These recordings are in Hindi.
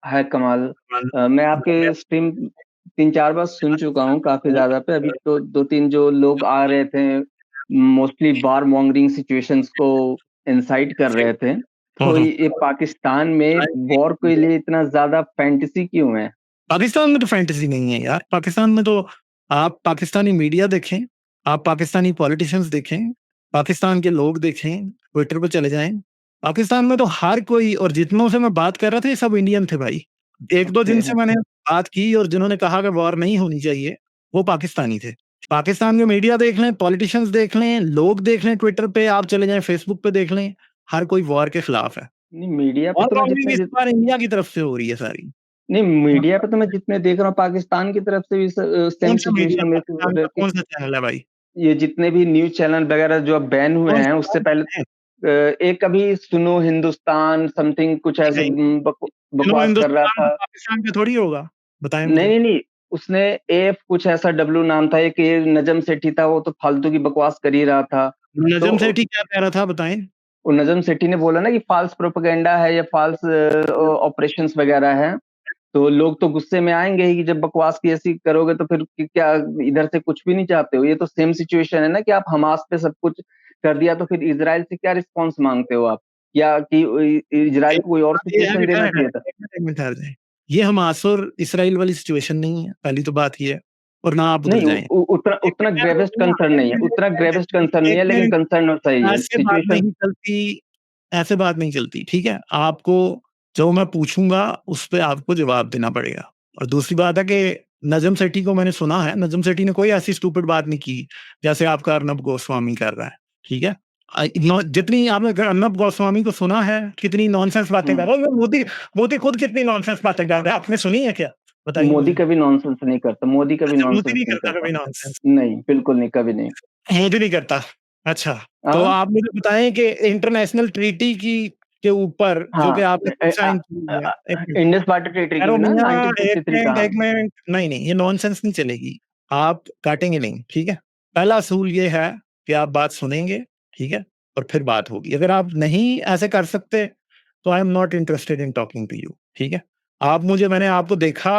है कमाल। मैं आपके स्ट्रीम 3-4 बार सुन चुका हूँ काफ़ी ज़्यादा पे। अभी तो 2-3 जो लोग आ रहे थे, मोस्टली वार मॉन्गरिंग सिचुएशंस को इंसाइट कर रहे थे। हाँ, तो हाँ। ये पाकिस्तान में वॉर के लिए इतना ज़्यादा फैंटेसी क्यों है? पाकिस्तान में तो फैंटेसी नहीं है यार। पाकिस्तान में तो आप पाकिस्तानी मीडिया देखें, आप पाकिस्तानी पॉलिटिशियंस देखें, पाकिस्तान के लोग देखें, ट्विटर पे चले जाएँ। पाकिस्तान में तो हर कोई और जितनों से मैं बात कर रहा था ये सब इंडियन थे भाई। 1-2 ओके। जिनसे मैंने बात की और जिन्होंने कहा कि वॉर नहीं होनी चाहिए, वो पाकिस्तानी थे। पाकिस्तान के मीडिया देख लें, पॉलिटिशियंस देख लें, लोग देख लें ट्विटर पे, आप चले जाएँ फेसबुक पे देख लें, हर कोई वॉर के खिलाफ है। नहीं, मीडिया पे और तो मैं लॉन्डिंग जितने इस जित बार इंडिया की तरफ से हो रही है सारी। नहीं, मीडिया पे तो मैं जितने देख रहा हूँ पाकिस्तान की तरफ से भी सेम कौन-सा मीडिया सिचुएशन में पाकिस्तान का कि कौन-सा चैनल है भाई? ये जितने भी न्यूज़ चैनल वगैरह जो अब बैन हुए हैं, कौन-सा उससे कौन पहले है? एक अभी सुनो हिंदुस्तान समथिंग कुछ ऐसे नहीं, चलो बकवास कर रहा हिंदुस्तान था। पाकिस्तान का थोड़ी होगा, बताएँ नहीं, मुझे। नहीं, नहीं, उसने एएफ कुछ ऐसा डब्ल्यू नाम था, एक ये नजम सेठी था, वो तो फालतू की बकवास कर ही रहा था। नजम तो सेठी क्या कह रहा था बताएँ? वो नजम सेठी ने बोला ना कि फ़ाल्स प्रोपेगेंडा है या फ़ाल्स ऑपरेशंस वगैरह हैं। तो लोग तो गुस्से में आएँगे ही कि जब बकवास की ऐसी करोगे तो फिर क्या इधर से कुछ भी नहीं चाहते हो? ये तो सेम सिचुएशन है ना कि आप हमास पे सब कुछ कर दिया तो फिर इज़राइल से क्या रिस्पॉन्स माँगते हो आप? या कि इज़राइल एक को कोई और बात ये है सिचुएशन कि देना ठहरें, चाहिए था? ठहरें, 1 मिनट ठहर जाएँ। ये हमास और इस्राइल वाली सिचुएशन नहीं है, पहली तो बात ये है और ना आप उधर नहीं, जाएँ। उतना एक उतना मिनट मैं ग्रेवेस्ट बोलूँगा, कंसर्न 1 नहीं है, मिनट, उतना 1 ग्रेवेस्ट मिनट, कंसर्न नहीं 1 है, लेकिन मिनट, कंसर्न सही है। ऐसे बात सिचुएशन नहीं चलती, ऐसे बात नहीं चलती, ठीक है? आपको जो मैं पूछूँगा, उस पे आपको जवाब देना पड़ेगा और दूसरी बात है कि नजम सेठी को मैंने सुना है, नजम सेठी ने कोई ऐसी स्टूपिड बात नहीं की, जैसे आपका अर्नब गोस्वामी कर रहा है, ठीक है? जितनी आपने अर्नब गोस्वामी को सुना है, कितनी नॉनसेंस बातें कर हुँ। रहा है, मोदी मोदी खुद कितनी नॉनसेंस बातें कर रहा है, आपने सुनी है क्या? बताइए मोदी मुझे। कभी नॉनसेंस नहीं करता, मोदी कभी अच्छा, मोदी नॉनसेंस नहीं नहीं करता करता। कभी नॉनसेंस। नहीं, बिल्कुल नहीं, कभी नहीं। मोदी नहीं करता। अच्छा, तो हाँ? आप मुझे बताएँ कि इंटरनेशनल ट्रीटी की के ऊपर जो कि हाँ, आपने खुद साइन की हुई है, 1 मिनट। इंडस वाटर ट्रीटी की ठहरो भी ना मियाँ, 1953 का। हाँ। 1 मिनट, नहीं, नहीं, ये नॉनसेंस नहीं चलेगी। आप काटेंगे नहीं, ठीक है? पहला असूल ये है कि आप बात सुनेंगे, ठीक है? और फिर बात होगी। अगर आप नहीं ऐसे कर सकते, तो I am not interested in talking to you, ठीक है? मैंने आपको देखा,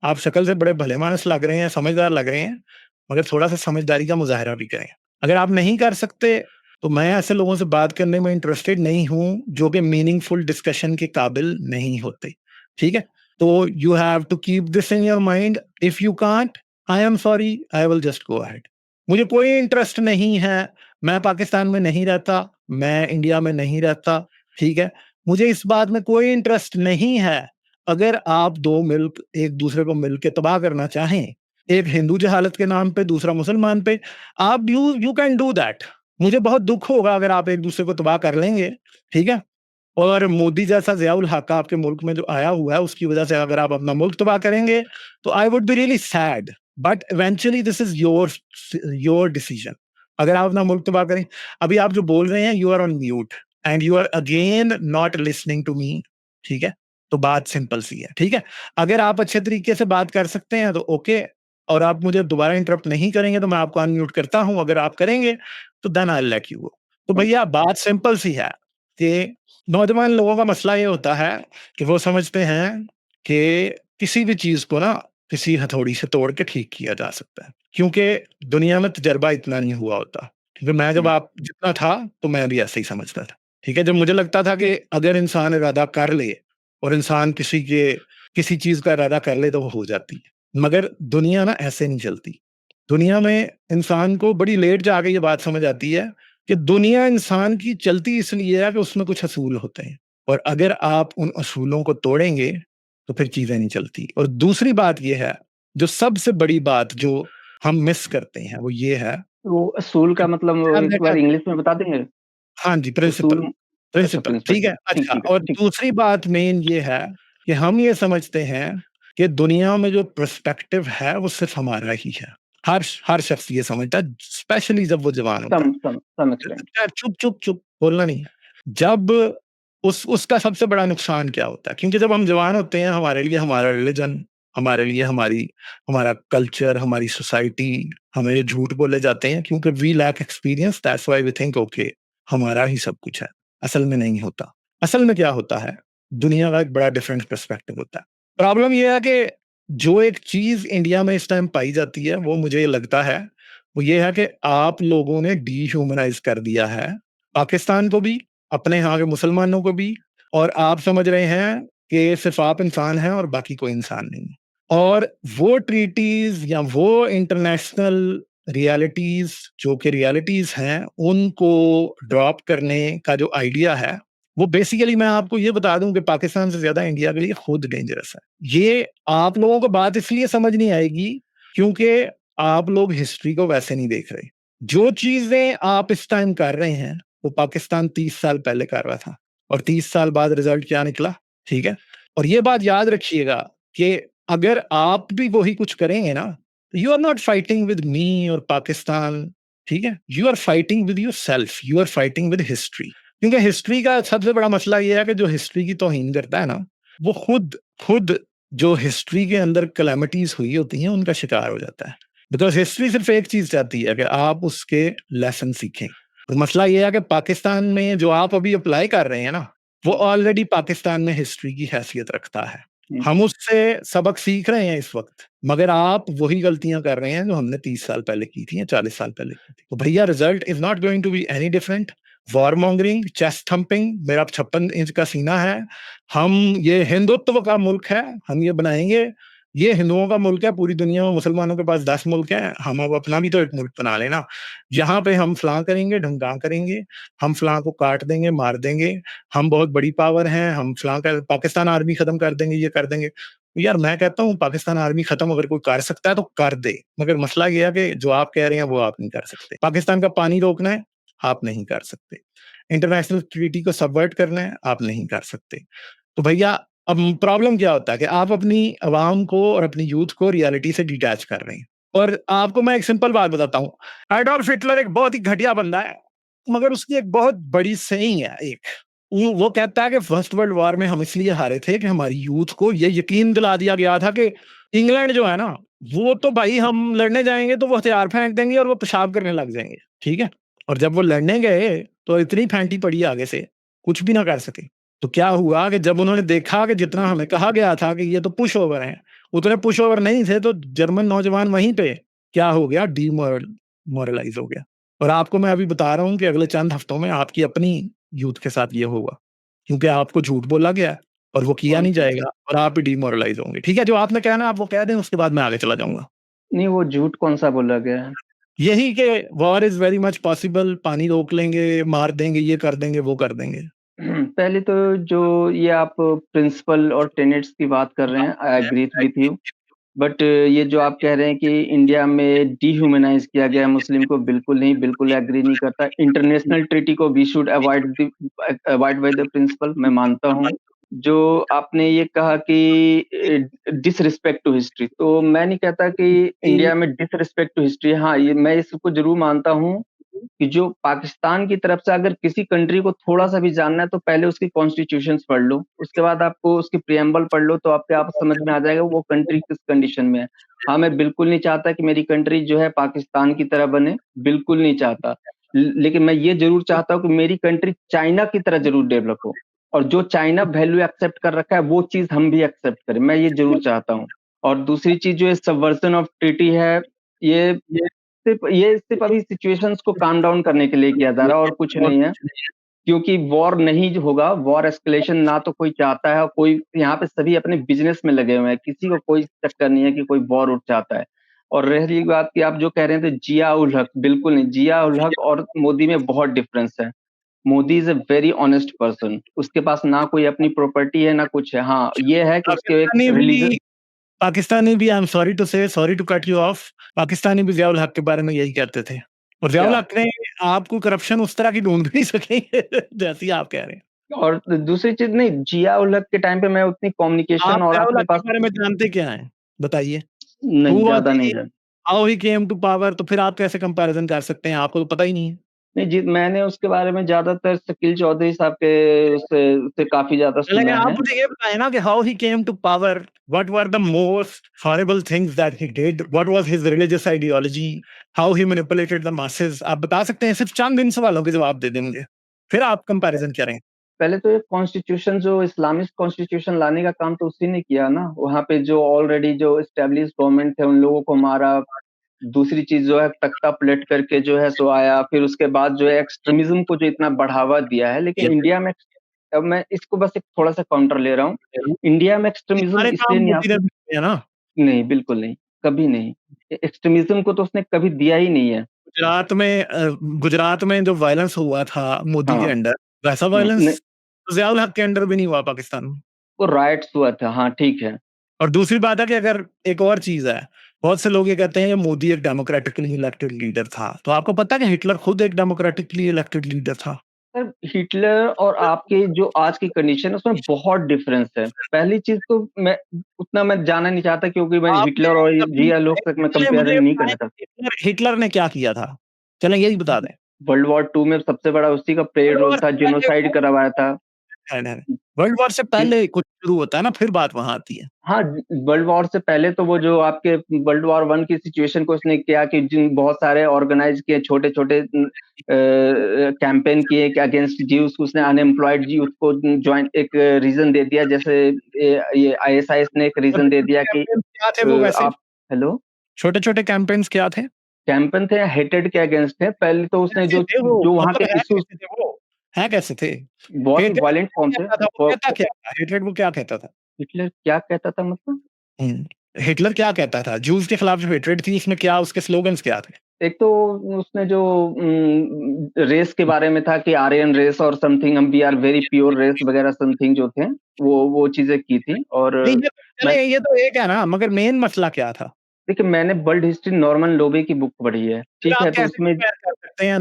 आप शक्ल से बड़े भले-मानस लग रहे हैं, समझदार लग रहे हैं, मगर थोड़ा-सा समझदारी का मुज़ाहिरा भी करें। अगर आप नहीं कर सकते, तो मैं ऐसे लोगों से बात करने में इंटरेस्टेड नहीं हूँ, जो कि मीनिंगफुल डिस्कशन के काबिल नहीं होते, ठीक है? तो you have to keep this in your mind, if you can't, I am sorry, I will just go ahead. मुझे कोई इंटरेस्ट नहीं है, मैं पाकिस्तान में नहीं रहता, मैं इंडिया में नहीं रहता, ठीक है? मुझे इस बात में कोई इंटरेस्ट नहीं है। अगर आप 2 मिल्क एक दूसरे को मिल के तबाह करना चाहें, एक हिंदू जहालत के नाम पे, दूसरा मुसलमान पे, आप यू कैन डू दैट। मुझे बहुत दुःख होगा अगर आप एक दूसरे को तबाह कर लेंगे, ठीक है? और मोदी जैसा ज़िया-उल हक आपके मुल्क में जो आया हुआ है, उसकी वजह से अगर आप अपना मुल्क तबाह करेंगे, तो I would be really sad, but eventually this is your decision. अगर आप अपना मुल्क तबाह करें, अभी आप जो बोल रहे हैं, you are on mute and you are again not listening to me, ठीक है? तो बात सिंपल सी है, ठीक है? अगर आप अच्छे तरीके से बात कर सकते हैं, तो ओके, और आप मुझे दोबारा इंटरप्ट नहीं करेंगे, तो मैं आपको अनम्यूट करता हूँ। अगर आप करेंगे, तो then I will let you go. तो भैया बात सिंपल सी है कि नौजवान लोगों का मसला ये होता है कि वो समझते हैं कि किसी भी चीज़ को ना किसी हथौड़ी से तोड़ के ठीक किया जा सकता है, क्योंकि दुनिया में तजर्बा इतना नहीं हुआ होता। क्योंकि मैं जब हुँ। आप जितना था, तो मैं भी ऐसे ही समझता था, ठीक है? जब मुझे लगता था कि अगर इंसान इरादा कर ले और इंसान किसी चीज़ का इरादा कर ले, तो वो हो जाती है। मगर दुनिया ना ऐसे नहीं चलती। दुनिया में इंसान को बड़ी लेट जाके ये बात समझ आती है कि दुनिया इंसान की चलती इसलिए है कि उसमें कुछ असूल होते हैं, और अगर आप उन असूलों को तोड़ेंगे, तो फिर चीज़ें नहीं चलती। और दूसरी बात ये है, जो सबसे बड़ी बात जो हम मिस करते हैं, वो ये है तो असूल कि का मतलब एक बार इंग्लिश में बता देंगे? हाँ जी, प्रिंसिपल, उसूल अच्छा प्रिंसिपल, ठीक है? प्रिंसिपल ठीक अच्छा, ठीक है, और ठीक। दूसरी बात मेन ये है कि हम ये समझते हैं कि दुनिया में जो पर्सपेक्टिव है, वो सिर्फ़ हमारा ही है। हर शख्स ये समझता है, स्पेशली जब वो जवान होता सम है। एक्सटेंट। यार चुप, चुप, चुप, बोलना नहीं है। जब उसका सबसे बड़ा नुकसान क्या होता है? क्योंकि जब हम जवान होते हैं, हमारे लिए हमारा रिलिजन, हमारे लिए हमारा कल्चर, हमारी सोसाइटी, हमें ये झूठ बोले जाते हैं क्योंकि we lack experience, that's why we think okay, हमारा ही सब कुछ है। असल में नहीं होता। असल में क्या होता है, दुनिया का एक बड़ा डिफरेंट पर्सपेक्टिव होता है। प्रॉब्लम ये है कि जो एक चीज इंडिया में इस टाइम पाई जाती है, वो मुझे लगता है वो ये है कि आप लोगों ने डीह्यूमनाइज कर दिया है पाकिस्तान को भी, अपने यहाँ के मुसलमानों को भी, और आप समझ रहे हैं कि सिर्फ आप इंसान हैं और बाकी कोई इंसान नहीं है। और वो ट्रीटीज या वो इंटरनेशनल रियलिटीज जो कि रियलिटीज हैं, उनको ड्रॉप करने का जो आइडिया है, वो बेसिकली मैं आपको ये बता दूं कि पाकिस्तान से ज्यादा इंडिया के लिए खुद डेंजरस है। ये आप लोगों को बात इसलिए समझ नहीं आएगी क्योंकि आप लोग हिस्ट्री को वैसे नहीं देख रहे। जो चीजें आप इस टाइम कर रहे हैं वो पाकिस्तान 30 साल पहले कर रहा था, और 30 साल बाद रिजल्ट क्या निकला, ठीक है। और ये बात याद रखिएगा कि अगर आप भी वही कुछ करेंगे ना, you are not fighting with me और पाकिस्तान, ठीक है, you are fighting with yourself, you are fighting with history. क्योंकि हिस्ट्री का सबसे बड़ा मसला ये है कि जो हिस्ट्री की तौहीन करता है ना, वो खुद खुद जो हिस्ट्री के अंदर कैलेमिटीज हुई होती हैं उनका शिकार हो जाता है। बिकॉज हिस्ट्री सिर्फ एक चीज चाहती है कि आप उसके लेसन सीखें। तो मसला ये है कि पाकिस्तान में जो आप अभी अप्लाई कर रहे हैं ना, वो ऑलरेडी पाकिस्तान में हिस्ट्री की हैसियत रखता है। हम उससे सबक सीख रहे हैं इस वक्त, मगर आप वही गलतियां कर रहे हैं जो हमने 30 साल पहले की थी या 40 साल पहले की थी। तो भैया result is not going to be any different. Warmongering, chest thumping, मेरा 56 इंच का सीना है, हम ये हिंदुत्व का मुल्क है, हम ये बनाएंगे, ये हिंदुओं का मुल्क है, पूरी दुनिया में मुसलमानों के पास 10 मुल्क हैं, हम अब अपना भी तो एक मुल्क बना लेना। यहाँ पे हम फलां करेंगे, ढंगा करेंगे, हम फलां को काट देंगे, मार देंगे, हम बहुत बड़ी पावर हैं, हम फलां कर पाकिस्तान आर्मी खत्म कर देंगे, ये कर देंगे। यार मैं कहता हूँ पाकिस्तान आर्मी खत्म अगर कोई कर सकता है तो कर दे, मगर मसला ये है कि जो आप कह रहे हैं वो आप नहीं कर सकते। पाकिस्तान का पानी रोकना है, आप नहीं कर सकते। इंटरनेशनल ट्रीटी को सबवर्ट करना है, आप नहीं कर सकते। तो भैया अब प्रॉब्लम क्या होता है कि आप अपनी आवाम को और अपनी यूथ को रियलिटी से डिटैच कर रहे हैं। और आपको मैं एक सिंपल बात बताता हूँ, एडोल्फ हिटलर एक बहुत ही घटिया बंदा है, मगर उसकी एक बहुत बड़ी सेइंग है एक, वो कहता है कि फर्स्ट वर्ल्ड वॉर में हम इसलिए हारे थे कि हमारी यूथ को ये यकीन दिला दिया गया था कि इंग्लैंड जो है ना, वो तो भाई हम लड़ने जाएंगे तो वो हथियार फेंक देंगे और वो पेशाब करने लग जाएंगे, ठीक है। और जब वो लड़ने गए तो इतनी फेंटी पड़ी आगे से, कुछ भी ना कर सके। तो क्या हुआ कि जब उन्होंने देखा कि जितना हमें कहा गया था कि ये तो पुश ओवर हैं, उतने पुश ओवर नहीं थे, तो जर्मन नौजवान वहीं पे क्या हो गया, मोरलाइज हो गया। और आपको मैं अभी बता रहा हूँ कि अगले चंद हफ्तों में आपकी अपनी यूथ के साथ ये होगा, क्योंकि आपको झूठ बोला गया है और वो किया नहीं जाएगा और आप भी डिमोरलाइज होंगे। ठीक है, जो आपने कहना आप वो कह दें, उसके बाद मैं आगे चला जाऊंगा। नहीं, वो झूठ कौन-सा बोला गया है? यही कि war is very much possible, पानी रोक लेंगे, मार देंगे, ये कर देंगे, वो कर देंगे। पहले तो जो ये आप प्रिंसिपल और टेनेट्स की बात कर रहे हैं, I agree with you. But ये जो आप कह रहे हैं कि इंडिया में डिह्यूमनाइज किया गया मुस्लिम को, बिल्कुल नहीं, बिल्कुल एग्री नहीं करता। इंटरनेशनल ट्रीटी को we should avoid by the principle, मैं मानता हूँ। जो आपने ये कहा कि डिसरिस्पेक्ट टू हिस्ट्री, तो मैं नहीं कहता कि इंडिया में डिसरिस्पेक्ट टू हिस्ट्री। हाँ, ये मैं इसको ज़रूर मानता हूँ कि जो पाकिस्तान की तरफ से अगर किसी कंट्री को थोड़ा-सा भी जानना है तो पहले उसकी कॉन्स्टिट्यूशंस पढ़ लो, उसके बाद आपको उसकी प्रिएम्बल पढ़ लो, तो आपके आप समझ में आ जाएगा वो कंट्री किस कंडीशन में है। हाँ, मैं बिल्कुल नहीं चाहता कि मेरी कंट्री जो है पाकिस्तान की तरह बने, बिल्कुल नहीं चाहता। लेकिन मैं ये ज़रूर चाहता हूँ कि मेरी कंट्री चाइना की तरह ज़रूर डेवलप हो, और जो चाइना वैल्यू एक्सेप्ट कर रखा है, वो चीज़ हम भी एक्सेप्ट करें, मैं ये ज़रूर चाहता हूँ। और दूसरी चीज़ जो ये सबवर्सन ऑफ ट्रीटी है, ये ये सिर्फ़ अभी सिचुएशंस को काम डाउन करने के लिए किया जा रहा है और कुछ नहीं है। क्योंकि वॉर नहीं जो होगा, वॉर एस्केलेशन ना तो कोई चाहता है, और कोई यहाँ पे सभी अपने बिज़नेस में लगे हुए हैं, किसी को कोई चक्कर नहीं है कि कोई वॉर उठ चाहता है। और रही बात कि आप जो कह रहे थे जिया उल हक, बिल्कुल नहीं, जिया उल हक और मोदी में बहुत डिफरेंस है। Modi is a very honest person, उसके पास ना कोई अपनी प्रॉपर्टी है, ना कुछ है। हाँ, ये है कि उसके एक पाकिस्तानी रिलीजन। भी पाकिस्तानी भी, I am sorry to say, sorry to cut you off, Pakistani भी ज़ियाउल हक के बारे में यही कहते थे, और ज़ियाउल क्या? हक ने आपको करप्शन उस तरह की ढूँढ भी नहीं सके जैसी आप कह रहे हैं। और दूसरी चीज़ नहीं, जिया उल हक के टाइम पे मैं उतनी कम्युनिकेशन आप और ज़ियाउल आपके हक के पास बारे में जानते क्या हैं? बताइए। नहीं, हू वाज़ ज़्यादा नहीं ही? जान how he came to power? तो फिर आप कैसे कंपैरिज़न कर सकते हैं? आपको तो पता ही नहीं है। नहीं जी, मैंने उसके बारे में ज़्यादातर शकील चौधरी साहब के उससे काफ़ी ज़्यादा पहले सुना आप है। मुझे ये बताएँ ना कि how he came to power? What were the most horrible things that he did? What was his religious ideology? How he manipulated the masses? आप बता सकते हैं? सिर्फ चंद इन सवालों के जवाब दे दें मुझे, फिर आप कंपैरिज़न करें। पहले तो ये कॉन्स्टिट्यूशन जो इस्लामिस्ट कॉन्स्टिट्यूशन लाने का काम तो उसी ने किया ना। वहाँ पे जो ऑलरेडी जो एस्टेब्लिश गवर्नमेंट थे उन लोगों को मारा। दूसरी चीज जो है तख्ता पलट करके जो है सो आया। फिर उसके बाद जो है एक्सट्रीमिज्म को जो इतना बढ़ावा दिया है। लेकिन इंडिया में, अब मैं इसको बस एक थोड़ा सा काउंटर ले रहा हूँ। इंडिया में एक्सट्रीमिज्म सारे इसलिए काम नहीं मोदी ने भी किए ना। नहीं, बिल्कुल नहीं, कभी नहीं। एक्सट्रीमिज्म को तो उसने कभी दिया ही नहीं है। गुजरात में जो वायलेंस हुआ था मोदी के हाँ। अंडर, वैसा वायलेंस ज़ियाउल हक के अंडर भी नहीं हुआ पाकिस्तान में। वो राइट्स हुआ था, हाँ ठीक है। और दूसरी बात है कि अगर एक और चीज़ है, बहुत से लोग ये कहते हैं कि मोदी एक डेमोक्रेटिकली इलेक्टेड लीडर था। तो आपको पता है कि हिटलर खुद एक डेमोक्रेटिकली इलेक्टेड लीडर था? सर हिटलर और आपके जो आज की कंडीशन है उसमें बहुत डिफरेंस है। पहली चीज तो मैं उतना मैं जानना नहीं चाहता क्योंकि मैं आपने हिटलर और कभी जिया लोग तक मैं पहले मुझे कंपेयर ये नहीं बताएं करना चाहता। हिटलर हिटलर ने क्या किया था? चलें यही बता दें। वर्ल्ड वॉर टू में सबसे बड़ा उसी का प्ले वर्ल्ड रोल वॉर था, से पहले जिनोसाइड करवाया था। नहीं, वर्ल्ड वॉर से पहले कुछ शुरू होता है ना, फिर बात वहाँ आती है। हाँ, वर्ल्ड वॉर से पहले तो वो जो आपके वर्ल्ड वॉर वन की सिचुएशन को उसने किया कि जिन बहुत सारे ऑर्गेनाइज किए छोटे छोटे कैंपेन किए कि अगेंस्ट ज्यूस। उसने अनएम्प्लॉयड यूथ को ज्वाइन एक रीजन दे दिया। जैसे ये आईएसआईएस ने एक रीजन दे दिया कि कैंपेन क्या थे वो वैसे? आप हेलो। छोटे-छोटे कैंपेन्स क्या थे? कैंपेन थे हेटेड के अगेंस्ट थे। पहले तो उसने कैसे जो थे वो? जो वहाँ मतलब के है इश्यूज कैसे थे वो? हैं कैसे थे? बहुत ही हेटलेट वायलेंट क्या फॉर्म थे। कहता था? वो कहता क्या था? हेटलेट वो क्या कहता था? हिटलर क्या कहता था मतलब? हुँ, हिटलर क्या कहता था? ज्यूज़ के खिलाफ जो हेट्रेड थी इसमें क्या उसके स्लोगन्स क्या थे? एक तो उसने जो रेस के बारे में था कि आर्यन रेस और समथिंग, हम we are very pure race वगैरह समथिंग जो थे, वो चीजें की थी। और नहीं ये मैं चले ये तो एक है ना, मगर मेन मसला क्या था? देखिए मैंने वर्ल्ड हिस्ट्री नॉर्मन लोबे की बुक पढ़ी है, फिर ठीक आप है? तो कैसे उसमें कंपेयर कर सकते हैं?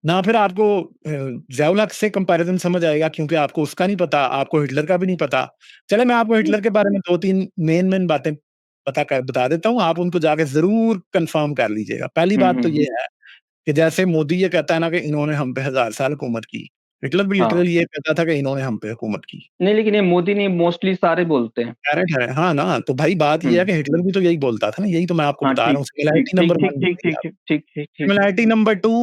ना फिर आपको ज़ियाउल हक से कंपैरिज़न समझ आएगा क्योंकि आपको उसका नहीं पता, आपको हिटलर का भी नहीं पता। चलें मैं आपको हिटलर के बारे में 2-3 मेन बातें बता देता हूँ, आप उनको जाके ज़रूर कन्फर्म कर लीजिएगा। पहली हुँ, बात हुँ, तो हुँ। ये है कि जैसे मोदी ये कहता है ना कि इन्होंने हम पे हज़ार साल हुकूमत की, हिटलर भी हाँ। लिटरली ये कहता था कि इन्होंने हम पे हुकूमत की। नहीं लेकिन ये मोदी नहीं, मोस्टली सारे बोलते हैं। करेक्ट है, हाँ ना, तो भाई बात ये हुँ। है कि हिटलर भी तो यही बोलता था ना, यही तो मैं आपको हाँ, बता रहा ठीक, हूँ। ठीक, सिमिलैरिटी ठीक, नंबर ठीक, 1 ठीक, देखिए ठीक, आप। ठीक, ठीक, ठीक, ठीक। सिमिलैरिटी नंबर 2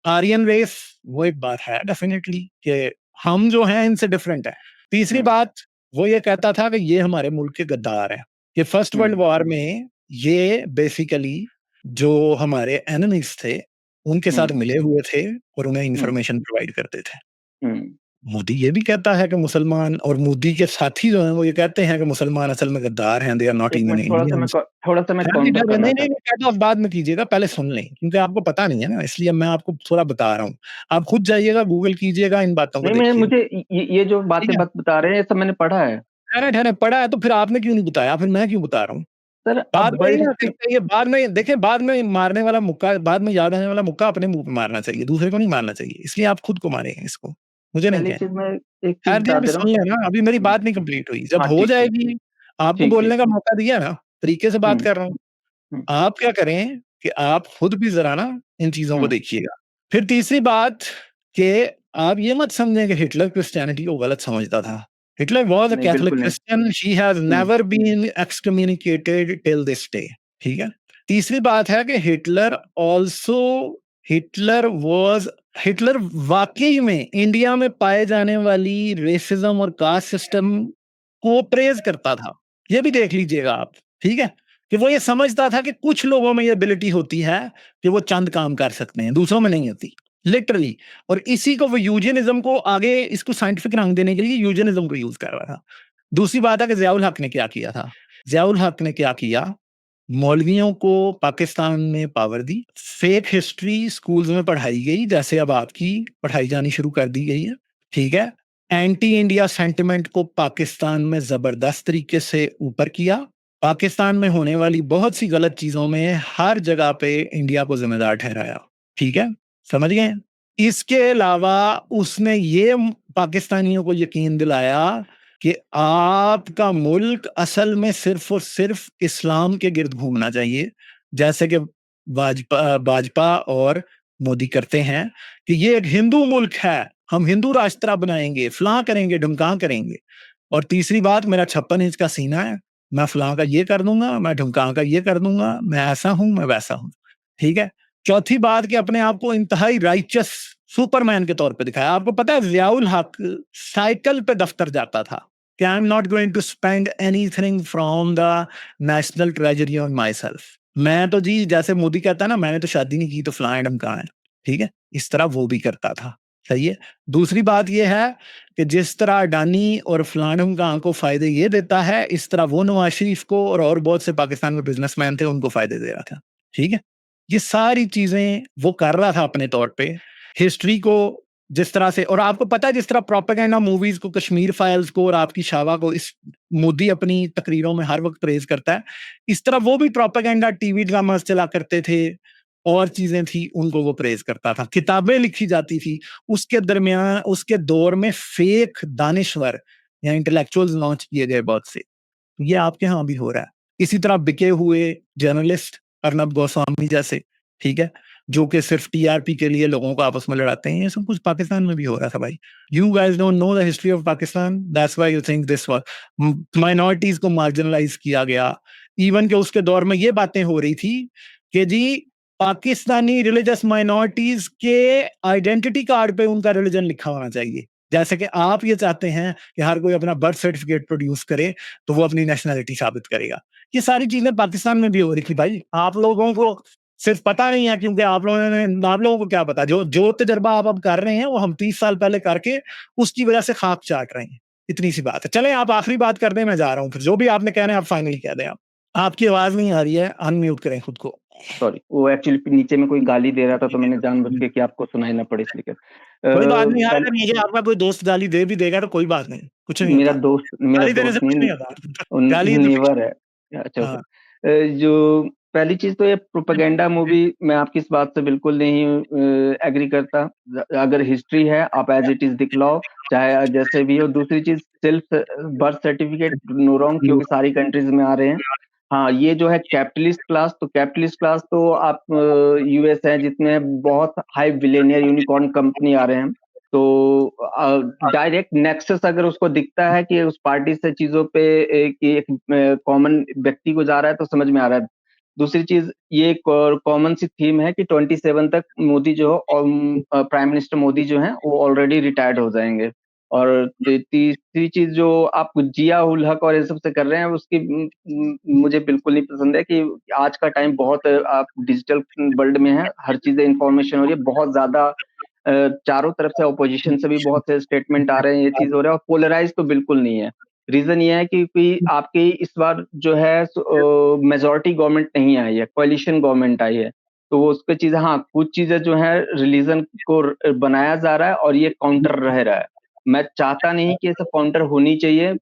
आर्यन रेस वो एक बात है डेफिनिटली कि हम जो हैं इनसे डिफरेंट हैं। तीसरी हुँ, बात वो ये कहता था कि ये हमारे मुल्क के गद्दार हैं। ये फर्स्ट हुँ, वर्ल्ड वॉर में ये बेसिकली जो हमारे एनिमीज़ थे, उनके हुँ, साथ मिले हुए थे और उन्हें हुँ, इन्फॉर्मेशन प्रोवाइड करते थे। हुँ। मोदी ये भी कहता है कि मुसलमान और मोदी के साथी जो हैं वो ये कहते हैं कि मुसलमान असल में गद्दार हैं, दे आर नॉट एक इवन मिनट इंडियंस। थोड़ा-सा मैं नहीं, काउंटर करना नहीं, चाहता कट ऑफ बाद में कीजिएगा, पहले सुन लें, क्योंकि आपको पता नहीं है ना, इसलिए मैं आपको थोड़ा बता रहा हूँ। आप खुद जाइएगा, गूगल कीजिएगा, इन बातों को नहीं, मैं देखिएगा, मुझे ये जो ठीक बातें है? बता रहे हैं, ये सब मैंने पढ़ा है। ठहरे-ठहरे पढ़ा है, तो फिर आपने क्यों नहीं बताया? फिर मैं क्यों बता रहा हूँ? सर बाद अब में नहीं वर्ल्ड ना हिस्ट्री देखते, ये बाद में देखिए, बाद में मारने वाला मुक्का, बाद में याद आने वाला मुक्का अपने मुँह पे मारना चाहिए, दूसरे को नहीं मारना चाहिए, इसलिए आप खुद को मारेंगे इसको, मुझे नहीं पहली कहना। चीज़ मैं एक चीज़ खैर जी, बता अभी दे रहा सुन हूँ। लें ना, अभी मेरी हुँ, बात नहीं कंप्लीट हुई, जब हाँ, हो ठीक, ठीक, जाएगी, आपको ठीक, ठीक। बोलने का मौका दिया ना, तरीके से बात हुँ, कर रहा हूँ। हुँ, आप क्या करें कि आप खुद भी ज़रा ना इन चीज़ों को हुँ, देखिएगा। फिर तीसरी बात कि आप ये मत समझें कि हिटलर क्रिश्चियनिटी को गलत समझता था। हिटलर वाज़ अ नहीं, कैथोलिक बिल्कुल नहीं। Christian, he has hmm, never been excommunicated till this day, ठीक है? तीसरी बात है कि हिटलर वाज़ हिटलर वाक़ई में इंडिया में पाए जाने वाली रेसिज़्म और कास्ट सिस्टम को प्रेज़ करता था। ये भी देख लीजिएगा आप, ठीक है? कि वो ये समझता था कि कुछ लोगों में ये एबिलिटी होती है कि वो चंद काम कर सकते हैं, दूसरों में नहीं होती, लिटरली। और इसी को वो यूजेनिज़्म को आगे इसको साइंटिफिक रंग देने के लिए यूजेनिज़्म को यूज़ कर रहा था। दूसरी बात है कि ज़ियाउल हक ने क्या किया था? ज़ियाउल हक ने क्या किया? मौलवियों को पाकिस्तान में पावर दी, फेक हिस्ट्री स्कूल्स में पढ़ाई गई, जैसे अब आपकी पढ़ाई जानी शुरू कर दी गई है, ठीक है? एंटी इंडिया सेंटिमेंट को पाकिस्तान में ज़बरदस्त तरीके से ऊपर किया। पाकिस्तान में होने वाली बहुत सी गलत चीज़ों में हर जगह पे इंडिया को ज़िम्मेदार ठहराया, ठीक है? समझ गए? इसके अलावा उसने ये पाकिस्तानियों को यकीन दिलाया कि आपका मुल्क असल में सिर्फ़ और सिर्फ़ इस्लाम के गिर्द घूमना चाहिए, जैसे कि भाजपा और मोदी करते हैं कि ये एक हिंदू मुल्क है, हम हिंदू राष्ट्र बनाएँगे, फलाँ करेंगे, ढिमकाँ करेंगे। और तीसरी बात, मेरा 56 इंच का सीना है, मैं फलाँ का ये कर दूँगा, मैं ढिमकाँ का ये कर दूँगा, मैं ऐसा हूँ, मैं वैसा हूँ, ठीक है? चौथी बात कि अपने आप को इंतहाई राइचियस सुपरमैन के तौर पे दिखाया। आपको पता है ज़ियाउल हक साइकिल पे दफ्तर जाता था कि I am not going to spend anything from the national treasury on myself. मैं तो जी जैसे मोदी कहता है ना, मैंने तो शादी नहीं की तो फलां एडम कहाँ है, ठीक है? इस तरह वो भी करता था, सही है। दूसरी बात ये है कि जिस तरह अडानी और फलां खां को फायदे ये देता है, इस तरह वो नवाज शरीफ को और बहुत से पाकिस्तान में बिजनेसमैन थे उनको फायदे दे रहा था, ठीक है? ये सारी चीजें वो कर रहा था अपने तौर पे। हिस्ट्री को जिस तरह से, और आपको पता है जिस तरह प्रोपेगेंडा मूवीज को, कश्मीर फाइल्स को और आपकी शावा को इस मोदी अपनी तकरीरों में हर वक्त प्रेज करता है, इस तरह वो भी प्रोपेगेंडा टीवी ड्रामास चला करते थे और चीजें थी उनको वो प्रेज करता था, किताबें लिखी जाती थी उसके दरमियान, उसके दौर में फेक दानिश्वर या इंटेलेक्चुअल्स लॉन्च किए गए बहुत से। ये आपके यहाँ भी हो रहा है। इसी तरह बिके हुए जर्नलिस्ट अर्नब गोस्वामी जैसे, ठीक है, जो कि सिर्फ टीआरपी के लिए लोगों को आपस में लड़ाते हैं, ये सब कुछ पाकिस्तान में भी हो रहा था भाई। You guys don't know the history of Pakistan, that's why you think this was, minorities को मार्जिनलाइज किया गया। इवन के उसके दौर में ये बातें हो रही थी कि जी पाकिस्तानी रिलीजियस माइनॉरिटीज के आइडेंटिटी कार्ड पे उनका रिलीजन लिखा होना चाहिए। जैसे कि आप ये चाहते हैं कि हर कोई अपना बर्थ सर्टिफिकेट प्रोड्यूस करे तो वो अपनी नेशनैलिटी साबित करेगा। ये सारी चीजें पाकिस्तान में भी हो रही थी भाई। आप लोगों को सिर्फ पता नहीं है क्योंकि आप लोगों को क्या पता, जो तजर्बा आप अब कर रहे हैं वो हम 30 साल पहले करके उसकी वजह से खाक चाट रहे हैं। इतनी सी बात है। चलें आप आखिरी बात कर दें, मैं जा रहा हूँ। फिर जो भी आपने कहना है आप फाइनली कह दें। आप आपकी आवाज नहीं आ रही है, अनम्यूट करें खुद को। सॉरी, वो एक्चुअली नीचे में कोई गाली दे रहा था तो मैंने जानबूझ के कि आपको सुनाई ना पड़े इसलिए कोई बात नहीं यार, पहले अगर नीचे आपका कोई दोस्त गाली दे भी देगा तो कोई बात नहीं, कुछ नहीं मेरा होता। मेरा गाली देने से दोस्त कुछ नहीं, नहीं होता। गाली तो नेवर है। अच्छा ओके। हाँ, जो पहली चीज तो ये प्रोपेगेंडा मूवी, मैं आपकी इस बात से बिल्कुल नहीं एग्री करता। अगर हिस्ट्री है आप एज इट इज दिखलाओ, चाहे जैसे भी हो। दूसरी चीज, self birth certificate no wrong, क्योंकि सारी कंट्रीज में आ रहे हैं। हाँ, ये जो है कैपिटलिस्ट क्लास, तो कैपिटलिस्ट क्लास तो आप यूएस है जिसमें बहुत हाई बिलियनियर यूनिकॉर्न कंपनी आ रहे हैं, तो डायरेक्ट नेक्सस अगर उसको दिखता है कि उस पार्टी से चीजों पे एक कॉमन व्यक्ति को जा रहा है तो समझ में आ रहा है। दूसरी चीज, ये एक कॉमन सी थीम है कि 27 तक मोदी जो प्राइम मिनिस्टर मोदी जो है वो ऑलरेडी रिटायर्ड हो जाएंगे। और तीसरी चीज जो आप जिया उल हक और ये सब से कर रहे हैं उसकी मुझे बिल्कुल नहीं पसंद है कि आज का टाइम बहुत आप डिजिटल वर्ल्ड में है, हर चीजें इंफॉर्मेशन हो रही है बहुत ज्यादा। चारों तरफ से ऑपोजिशन से भी बहुत से स्टेटमेंट आ रहे हैं, ये चीज हो रहा है, और पोलराइज तो बिल्कुल नहीं है। रीजन ये है कि आपकी इस बार जो है मेजोरिटी गवर्नमेंट नहीं आई है, कोalition गवर्नमेंट आई है। तो वो उसके चीजें, हाँ कुछ चीजें जो है रिलीजन को बनाया जा रहा है और ये काउंटर रह रहा है। मैं चाहता नहीं कि ये सब काउंटर होनी चाहिए,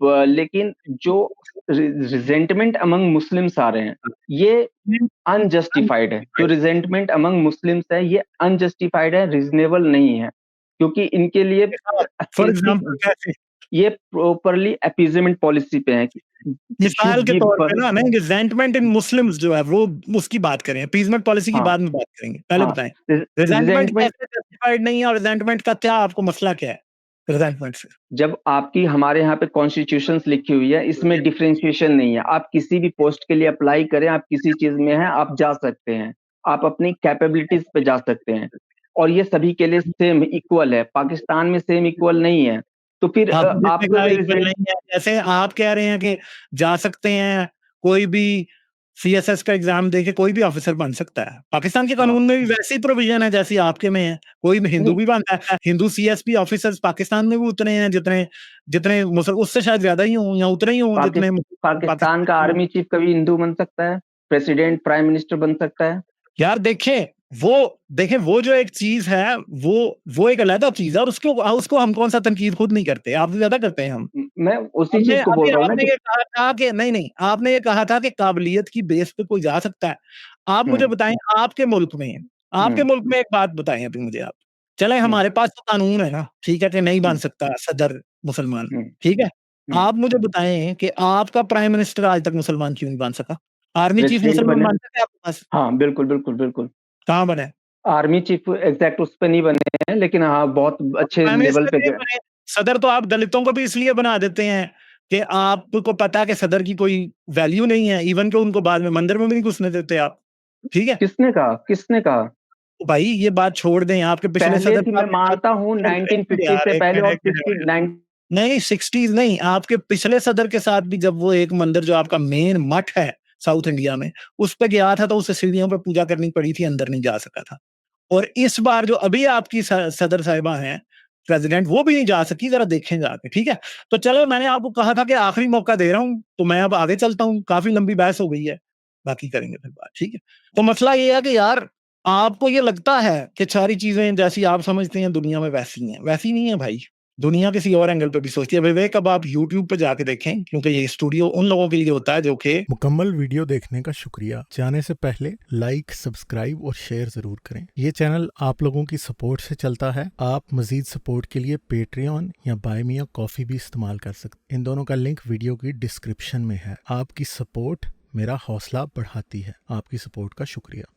लेकिन जो रिजेंटमेंट अमंग मुस्लिम्स आ रहे हैं ये अनजस्टिफाइड है। जो रिजेंटमेंट अमंग मुस्लिम्स है ये अनजस्टिफाइड है, रीजनेबल नहीं है, क्योंकि इनके लिए फॉर एग्जाम्पल कैसे? ये प्रॉपरली अपीजमेंट पॉलिसी पे है। मिसाल शुड के गिव तौर पे ना, नहीं रिजेंटमेंट इन मुस्लिम्स जो है वो उसकी बात करें, अपीजमेंट पॉलिसी की हाँ बाद में बात करेंगे, पहले हाँ, बताएं रिजेंटमेंट रिजेंटमेंट कैसे जस्टिफाइड नहीं है और रिजेंटमेंट का क्या आपको मसला क्या है रिजेंटमेंट से? जब आपकी हमारे यहाँ पे कॉन्स्टिट्यूशंस लिखी हुई है, इसमें डिफरेंशिएशन नहीं है। आप किसी भी पोस्ट के लिए अप्लाई करें, आप किसी चीज में हैं आप जा सकते हैं, आप अपनी कैपेबिलिटीज पे जा सकते हैं, और ये सभी के लिए सेम इक्वल है। पाकिस्तान में सेम इक्वल नहीं है, तो फिर आपने जिसने आपको कहा इक्वल रिजेंट नहीं है, जैसे आप कह रहे हैं कि जा सकते हैं, कोई भी सीएसएस का एग्जाम देके कोई भी ऑफिसर बन सकता है। पाकिस्तान के हाँ कानून में भी वैसी प्रोविजन है जैसी आपके में है। कोई भी हिंदू नहीं, भी बनता है। हिंदू सीएसपी ऑफिसर्स पाकिस्तान में भी उतने हैं जितने जितने मुसलमान, उससे शायद ज्यादा ही हों या उतने ही हों जितने पाकिस्तान का पाकिस्तान। आर्मी चीफ कभी हिंदू बन सकता है, प्रेसिडेंट प्राइम मिनिस्टर बन सकता है। यार देखें वो जो एक चीज है वो एक अलग चीज है, और उसको उसको हम कौन सा तनकीद खुद नहीं करते, आप ज्यादा करते हैं। हम मैं उसी हमने चीज को अभी बोल रहा हूँ ना आपने कि ये कहा था कि नहीं आपने ये कहा था कि काबिलियत की बेस पे कोई जा सकता है। आप मुझे हम्म बताएं, आपके हम्म मुल्क में एक बात बताएं अभी मुझे आप। चले हम्म हमारे पास तो कानून है ना, ठीक है कि नहीं बन हम्म सकता सदर मुसलमान, हम्म ठीक है। हम्म। आप मुझे बताएं कि आपका प्राइम मिनिस्टर आज तक मुसलमान क्यों नहीं बन सका? आर्मी चीफ प्रेसिडेंट मुसलमान बने, बन सके आपके पास? हाँ बिल्कुल बिल्कुल बिल्कुल। कहाँ बने? आर्मी चीफ एग्जैक्ट उस पे नहीं बने हैं, लेकिन हाँ बहुत अच्छे प्राइम लेवल मिनिस्टर पे ये गए। बने। सदर तो आप दलितों को भी इसलिए बना देते हैं कि आपको पता है कि सदर की कोई वैल्यू नहीं है, इवन कि उनको बाद में मंदिर में भी नहीं घुसने देते आप, ठीक है। किसने कहा, किसने कहा? भाई ये बात छोड़ दें, आपके पिछले पहले सदर थी, मैं मानता हूँ 1950 से पहले और 69 नहीं 60s नहीं, आपके पिछले सदर के साथ भी जब वो एक मंदिर जो आपका मेन मठ है साउथ इंडिया में, उस पे गया था तो उसे सीढ़ियों पे पूजा करनी पड़ी थी, अंदर नहीं जा सका था। और इस बार जो अभी आपकी सदर साहिबा हैं प्रेसिडेंट, वो भी नहीं जा सकी, जरा देखें जाके, ठीक है। तो चलो, मैंने आपको कहा था कि आखिरी मौका दे रहा हूं, तो मैं अब आगे चलता हूं, काफी लंबी बहस हो गई है, बाकी करेंगे फिर बात, ठीक है। तो मसला ये है कि यार, आपको ये लगता है कि सारी चीजें जैसी आप समझते हैं दुनिया में वैसी हैं, वैसी नहीं है भाई। दुनिया किसी और एंगल पे भी सोचती है। विवेक, अब आप YouTube पे जाके देखें, क्योंकि ये स्टूडियो उन लोगों के लिए होता है जो कि मुकम्मल वीडियो देखने का शुक्रिया। जाने से पहले लाइक, सब्सक्राइब और शेयर जरूर करें। ये चैनल आप लोगों की सपोर्ट से चलता है। आप मजीद सपोर्ट के लिए पेट्रियन या बाय मी अ कॉफी भी इस्तेमाल कर सकते। इन दोनों का लिंक वीडियो की डिस्क्रिप्शन में है। आपकी सपोर्ट मेरा हौसला बढ़ाती है। आपकी सपोर्ट का शुक्रिया।